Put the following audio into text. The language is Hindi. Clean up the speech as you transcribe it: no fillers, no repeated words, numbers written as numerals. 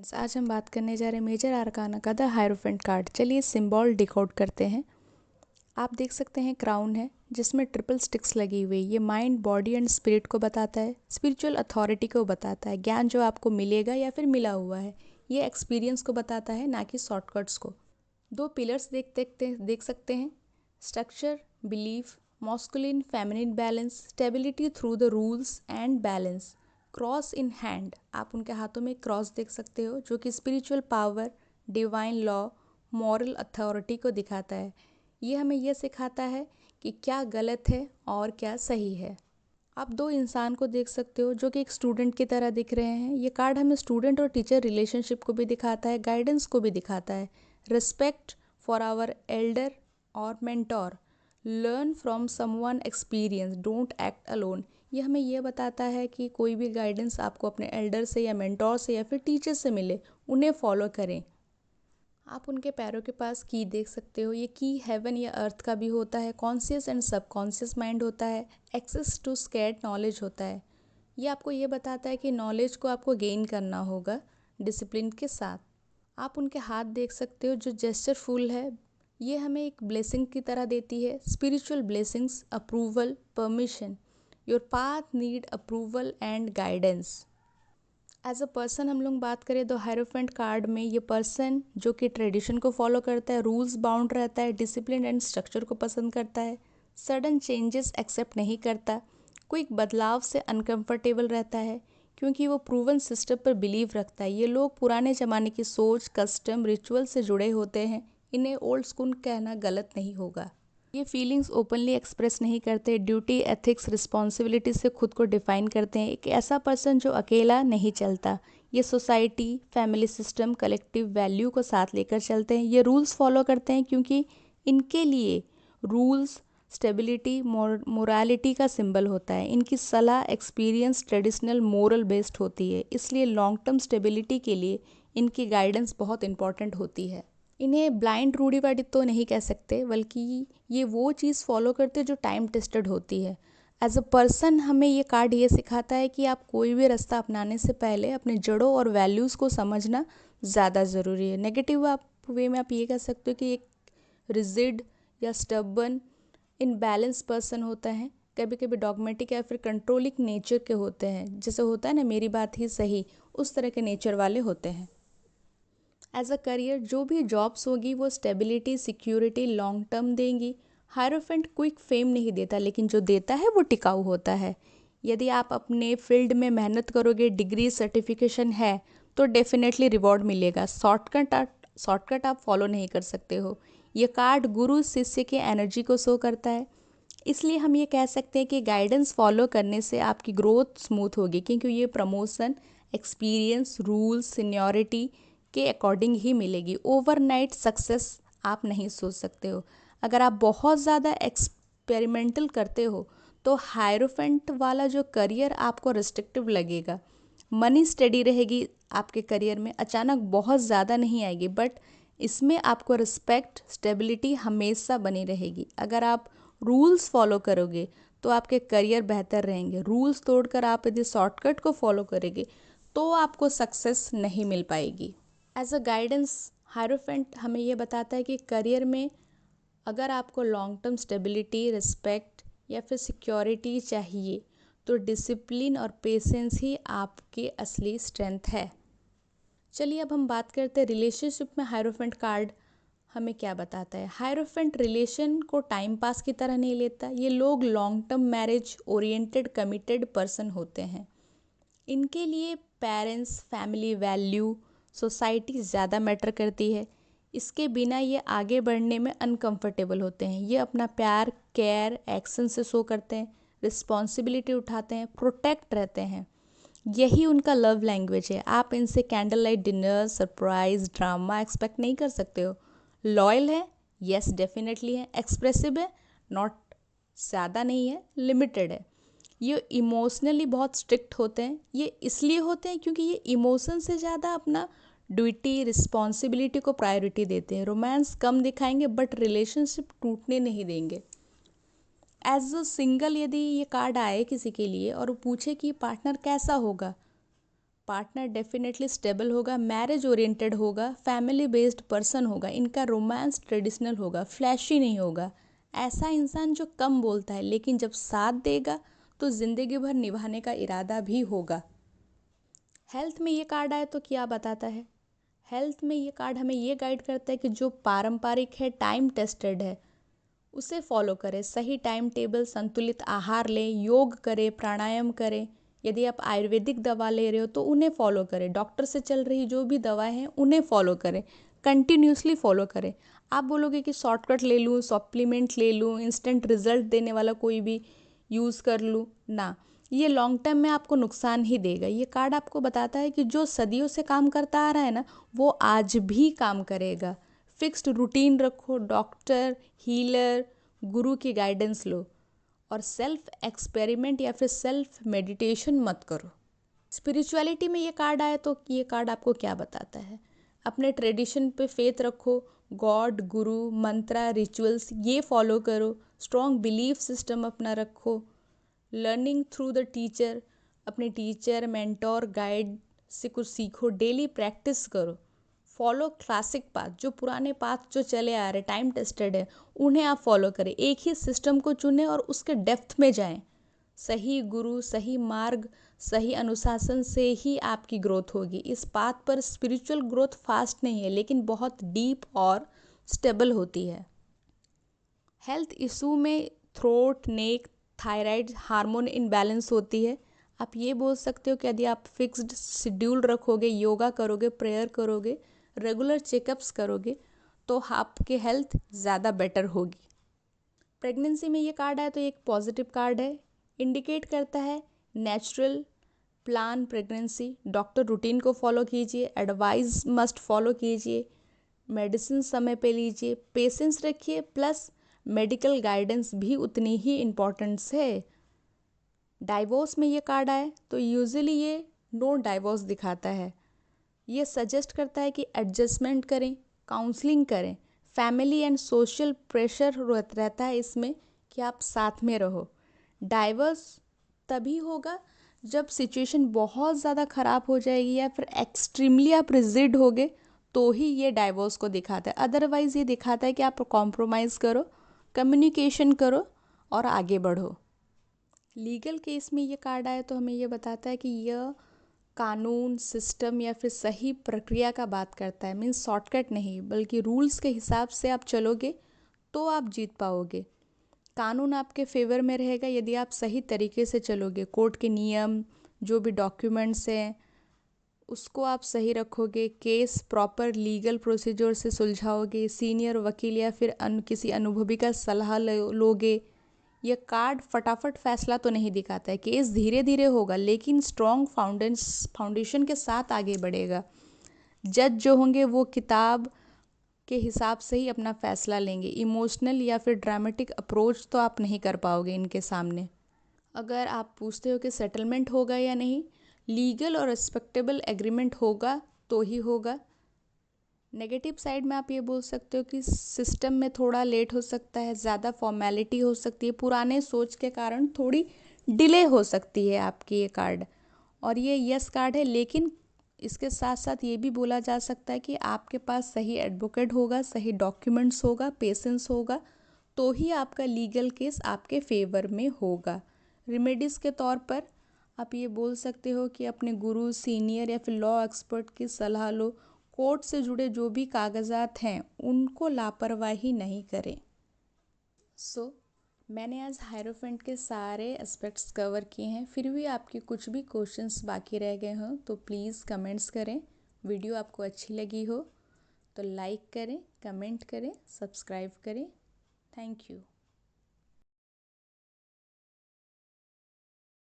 आज हम बात करने जा रहे हैं मेजर आर्काना का द हायरोफेंट कार्ड। चलिए सिंबल डिकोड करते हैं। आप देख सकते हैं क्राउन है जिसमें ट्रिपल स्टिक्स लगी हुई। ये माइंड, बॉडी एंड स्पिरिट को बताता है, स्पिरिचुअल अथॉरिटी को बताता है, ज्ञान जो आपको मिलेगा या फिर मिला हुआ है। ये एक्सपीरियंस को बताता है, ना कि शॉर्टकट्स को। दो पिलर्स देख सकते हैं, structure, belief, masculine feminine balance, stability through the rules and balance. Cross in hand, आप उनके हाथों में क्रॉस देख सकते हो जो कि spiritual power, divine law, moral authority को दिखाता है। ये हमें यह सिखाता है कि क्या गलत है और क्या सही है। आप दो इंसान को देख सकते हो जो कि एक स्टूडेंट की तरह दिख रहे हैं। ये कार्ड हमें स्टूडेंट और टीचर रिलेशनशिप को भी दिखाता है, गाइडेंस को भी दिखाता है, रिस्पेक्ट फॉर आवर एल्डर और mentor, learn from someone experience, don't act alone. ये हमें यह बताता है कि कोई भी गाइडेंस आपको अपने एल्डर से या मेंटोर से या फिर टीचर से मिले, उन्हें फॉलो करें। आप उनके पैरों के पास की देख सकते हो। ये की हेवन या अर्थ का भी होता है, कॉन्शियस एंड सबकॉन्शियस माइंड होता है, एक्सेस टू स्कैर्ड नॉलेज होता है। ये आपको ये बताता है कि नॉलेज को आपको गेन करना होगा डिसिप्लिन के साथ। आप उनके हाथ देख सकते हो जो जेस्चरफुल है। ये हमें एक ब्लेसिंग की तरह देती है, spiritual blessings, approval, permission. Your path need approval and guidance. As a person हम लोग बात करें तो हायरोफेंट कार्ड में ये पर्सन जो कि ट्रेडिशन को फॉलो करता है, रूल्स बाउंड रहता है, डिसिप्लिन एंड स्ट्रक्चर को पसंद करता है, सडन चेंजेस एक्सेप्ट नहीं करता, कोई बदलाव से अनकंफर्टेबल रहता है क्योंकि वो प्रूवन सिस्टम पर बिलीव रखता है। ये लोग पुराने ज़माने की सोच, कस्टम, रिचुअल से जुड़े होते हैं। इन्हें ओल्ड स्कूल कहना गलत नहीं होगा। ये फीलिंग्स ओपनली एक्सप्रेस नहीं करते, ड्यूटी, एथिक्स, रिस्पॉन्सिबिलिटी से खुद को डिफाइन करते हैं। एक ऐसा पर्सन जो अकेला नहीं चलता। ये society, family system, collective value को साथ लेकर चलते हैं। ये रूल्स फॉलो करते हैं क्योंकि इनके लिए रूल्स स्टेबिलिटी, मोरालिटी का सिंबल होता है। इनकी सलाह, एक्सपीरियंस, ट्रेडिशनल, मोरल बेस्ड होती है। इसलिए लॉन्ग टर्म स्टेबिलिटी के लिए इनकी गाइडेंस बहुत इंपॉर्टेंट होती है। इन्हें ब्लाइंड रूढ़िवादी तो नहीं कह सकते, बल्कि ये वो चीज़ फॉलो करते जो टाइम टेस्टेड होती है। एज अ पर्सन हमें ये कार्ड ये सिखाता है कि आप कोई भी रास्ता अपनाने से पहले अपने जड़ों और वैल्यूज़ को समझना ज़्यादा ज़रूरी है। नेगेटिव आप वे में आप ये कह सकते हो कि एक रिजिड या स्टबन, इनबैलेंस पर्सन होता है। कभी कभी डॉगमेटिक या फिर कंट्रोलिंग नेचर के होते हैं, जैसे होता है ना मेरी बात ही सही, उस तरह के नेचर वाले होते हैं। एज अ करियर जो भी जॉब्स होगी वो स्टेबिलिटी, सिक्योरिटी, लॉन्ग टर्म देंगी। हायरोफेंट क्विक फेम नहीं देता, लेकिन जो देता है वो टिकाऊ होता है। यदि आप अपने फील्ड में मेहनत करोगे, डिग्री, सर्टिफिकेशन है, तो डेफिनेटली रिवॉर्ड मिलेगा। शॉर्टकट आप फॉलो नहीं कर सकते हो। ये कार्ड गुरु शिष्य के एनर्जी को शो करता है। इसलिए हम ये कह सकते हैं कि गाइडेंस फॉलो करने से आपकी ग्रोथ स्मूथ होगी, क्योंकि ये प्रमोशन, एक्सपीरियंस, रूल्स, सीनियरिटी के अकॉर्डिंग ही मिलेगी। ओवरनाइट सक्सेस आप नहीं सोच सकते हो। अगर आप बहुत ज़्यादा एक्सपेरिमेंटल करते हो तो हायरोफेंट वाला जो करियर आपको रिस्ट्रिक्टिव लगेगा। मनी स्टडी रहेगी आपके करियर में, अचानक बहुत ज़्यादा नहीं आएगी, बट इसमें आपको रिस्पेक्ट, स्टेबिलिटी हमेशा बनी रहेगी। अगर आप रूल्स फॉलो करोगे तो आपके करियर बेहतर रहेंगे। रूल्स तोड़कर आप यदि शॉर्टकट को फॉलो करेंगे तो आपको सक्सेस नहीं मिल पाएगी। एज अ गाइडेंस हायरोफेंट हमें ये बताता है कि करियर में अगर आपको लॉन्ग टर्म स्टेबिलिटी, रिस्पेक्ट या फिर सिक्योरिटी चाहिए तो डिसिप्लिन और पेशेंस ही आपकी असली स्ट्रेंथ है। चलिए अब हम बात करते हैं रिलेशनशिप में हायरोफेंट कार्ड हमें क्या बताता है। हायरोफेंट रिलेशन को टाइम पास की तरह नहीं लेता। ये लोग long term marriage oriented committed person होते हैं। इनके लिए पेरेंट्स, फैमिली वैल्यू, सोसाइटी ज़्यादा मैटर करती है। इसके बिना ये आगे बढ़ने में अनकंफर्टेबल होते हैं। ये अपना प्यार, केयर, एक्शन से शो करते हैं, रिस्पॉन्सिबिलिटी उठाते हैं, प्रोटेक्ट रहते हैं। यही उनका लव लैंग्वेज है। आप इनसे candle light dinner, surprise, drama expect नहीं कर सकते हो। लॉयल है, यस डेफिनेटली है। एक्सप्रेसिव है, नॉट, ज़्यादा नहीं है, लिमिटेड है। ये इमोशनली बहुत स्ट्रिक्ट होते हैं। ये इसलिए होते हैं क्योंकि ये इमोशन से ज़्यादा अपना ड्यूटी, रिस्पॉन्सिबिलिटी को प्रायोरिटी देते हैं। रोमांस कम दिखाएंगे बट रिलेशनशिप टूटने नहीं देंगे। एज अ सिंगल यदि ये कार्ड आए किसी के लिए और वो पूछे कि पार्टनर कैसा होगा, पार्टनर डेफिनेटली स्टेबल होगा, मैरिज ओरिएंटेड होगा, फैमिली बेस्ड पर्सन होगा, इनका रोमांस ट्रेडिशनल होगा, फ्लैशी नहीं होगा। ऐसा इंसान जो कम बोलता है लेकिन जब साथ देगा तो ज़िंदगी भर निभाने का इरादा भी होगा। हेल्थ में ये कार्ड आए तो क्या बताता है? हेल्थ में ये कार्ड हमें ये गाइड करता है कि जो पारंपरिक है, टाइम टेस्टेड है, उसे फॉलो करें। सही टाइम टेबल, संतुलित आहार लें, योग करें, प्राणायाम करें। यदि आप आयुर्वेदिक दवा ले रहे हो तो उन्हें फॉलो करें। डॉक्टर से चल रही जो भी दवाएं हैं उन्हें फॉलो करें, कंटिन्यूसली फॉलो करें। आप बोलोगे कि शॉर्टकट ले लूँ, सप्लीमेंट ले लूँ, इंस्टेंट रिजल्ट देने वाला कोई भी यूज़ कर लूँ, ना, ये लॉन्ग टर्म में आपको नुकसान ही देगा। ये कार्ड आपको बताता है कि जो सदियों से काम करता आ रहा है ना, वो आज भी काम करेगा। फिक्स्ड रूटीन रखो, डॉक्टर, हीलर, गुरु की गाइडेंस लो, और सेल्फ एक्सपेरिमेंट या फिर सेल्फ मेडिटेशन मत करो। स्पिरिचुअलिटी में ये कार्ड आए तो ये कार्ड आपको क्या बताता है? अपने ट्रेडिशन पे फेथ रखो, गॉड, गुरु, मंत्रा, रिचुअल्स ये फॉलो करो, स्ट्रॉन्ग बिलीफ सिस्टम अपना रखो, लर्निंग थ्रू द टीचर, अपने टीचर, मेंटोर, गाइड से कुछ सीखो, डेली प्रैक्टिस करो, फॉलो क्लासिक पाथ, जो पुराने पाथ जो चले आ रहे टाइम टेस्टेड है उन्हें आप फॉलो करें। एक ही सिस्टम को चुनें और उसके डेप्थ में जाएं। सही गुरु, सही मार्ग, सही अनुशासन से ही आपकी ग्रोथ होगी। इस पाथ पर स्पिरिचुअल ग्रोथ फास्ट नहीं है लेकिन बहुत डीप और स्टेबल होती है। हेल्थ इशू में थ्रोट, नेक, थायराइड हार्मोन इनबैलेंस होती है। आप ये बोल सकते हो कि यदि आप फिक्स्ड शेड्यूल रखोगे, योगा करोगे, प्रेयर करोगे, रेगुलर चेकअप्स करोगे तो आपकी हेल्थ ज़्यादा बेटर होगी। प्रेगनेंसी में ये कार्ड आया तो एक पॉजिटिव कार्ड है, इंडिकेट करता है natural plan pregnancy. Doctor routine को फॉलो कीजिए, एडवाइस मस्ट फॉलो कीजिए, मेडिसिन समय पे लीजिए, पेशेंस रखिए, प्लस मेडिकल गाइडेंस भी उतनी ही इम्पोर्टेंस है। डाइवोर्स में ये कार्ड आए तो यूजुअली ये नो डाइवोर्स दिखाता है। ये सजेस्ट करता है कि एडजस्टमेंट करें, काउंसलिंग करें। फैमिली एंड सोशल प्रेशर रहता है इसमें कि आप साथ में रहो। डाइवोर्स तभी होगा जब सिचुएशन बहुत ज़्यादा ख़राब हो जाएगी या फिर एक्सट्रीमली आप रिजिड होगे तो ही ये डाइवोर्स को दिखाता है। अदरवाइज़ ये दिखाता है कि आप कॉम्प्रोमाइज़ करो, कम्युनिकेशन करो और आगे बढ़ो। लीगल केस में ये कार्ड आया तो हमें ये बताता है कि यह कानून, सिस्टम या फिर सही प्रक्रिया का बात करता है। मीन्स शॉर्टकट नहीं, बल्कि रूल्स के हिसाब से आप चलोगे तो आप जीत पाओगे। कानून आपके फेवर में रहेगा यदि आप सही तरीके से चलोगे। कोर्ट के नियम, जो भी डॉक्यूमेंट्स हैं उसको आप सही रखोगे। केस प्रॉपर लीगल प्रोसीजर से सुलझाओगे। सीनियर वकील या फिर किसी अनुभवी का सलाह लोगे। यह कार्ड फटाफट फैसला तो नहीं दिखाता है, केस धीरे धीरे होगा लेकिन स्ट्रॉन्ग फाउंडेशन के साथ आगे बढ़ेगा। जज जो होंगे वो किताब के हिसाब से ही अपना फैसला लेंगे। इमोशनल या फिर ड्रामेटिक अप्रोच तो आप नहीं कर पाओगे इनके सामने। अगर आप पूछते हो कि सेटलमेंट होगा या नहीं, लीगल और रिस्पेक्टेबल एग्रीमेंट होगा तो ही होगा। नेगेटिव साइड में आप ये बोल सकते हो कि सिस्टम में थोड़ा लेट हो सकता है, ज़्यादा फॉर्मेलिटी हो सकती है, पुराने सोच के कारण थोड़ी डिले हो सकती है आपकी ये कार्ड। और ये यस कार्ड है, लेकिन इसके साथ साथ ये भी बोला जा सकता है कि आपके पास सही एडवोकेट होगा, सही डॉक्यूमेंट्स होगा, पेशेंस होगा तो ही आपका लीगल केस आपके फेवर में होगा। रेमेडीज़ के तौर पर आप ये बोल सकते हो कि अपने गुरु, सीनियर या फिर लॉ एक्सपर्ट की सलाह लो। कोर्ट से जुड़े जो भी कागजात हैं उनको लापरवाही नहीं करें। मैंने आज हायरोफेंट के सारे एस्पेक्ट्स कवर किए हैं। फिर भी आपके कुछ भी क्वेश्चंस बाकी रह गए हों तो प्लीज़ कमेंट्स करें। वीडियो आपको अच्छी लगी हो तो लाइक करें, कमेंट करें, सब्सक्राइब करें। Thank you.